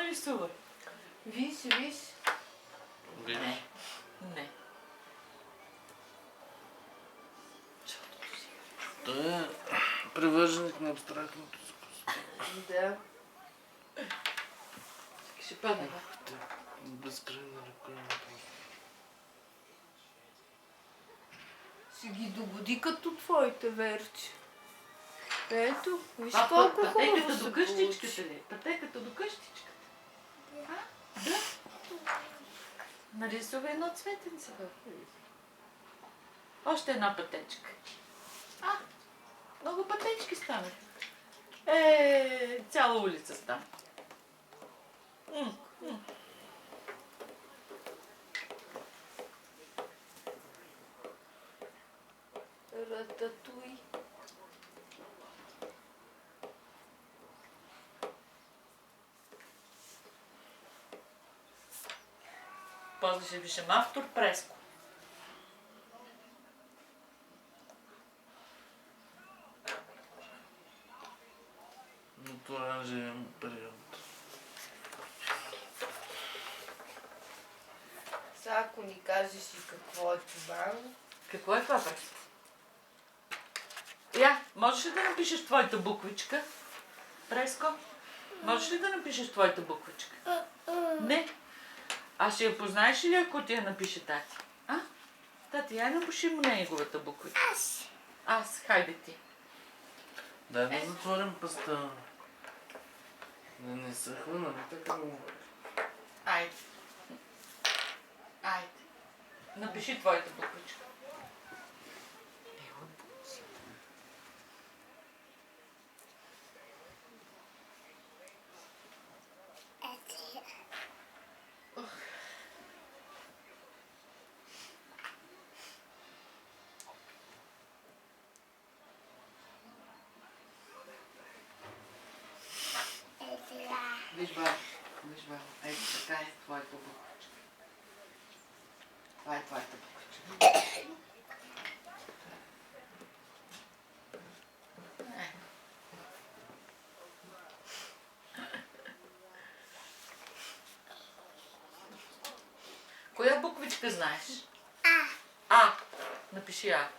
нарисувай. Виж. Не. Не. Той е привърженик на абстрактното изкуство. Да. Ще падне. Безкрайна ръка. Си ги догоди като твоите верчи. Ето, виж Това колко хубаво пътеката се до къщичката ли? Пътеката до къщичката. Да. Нарисувай едно цветенце. Още една пътечка. Много пътечки станаха. Цяла улица стана. Рататуй. После ще пишем автор Преско. Натуражен период. Сега ако ни кажеш и какво е това, Какво е това, Преско? Я, можеш ли да напишеш твоята буквичка? Преско? Можеш ли да напишеш твоята буквичка? Не. А ще я познаеш ли, ако ти я напише тати? Тати, я напиши му неговата буквичка. Аз, хайде ти. Дай да затворим пъста. Да не съхва, нали така му? Айде. Напиши твоята буквичка. Виж ба. Ето така е твоята буквичка. Това е твоята буквичка. Коя буквичка знаеш? А. Напиши А.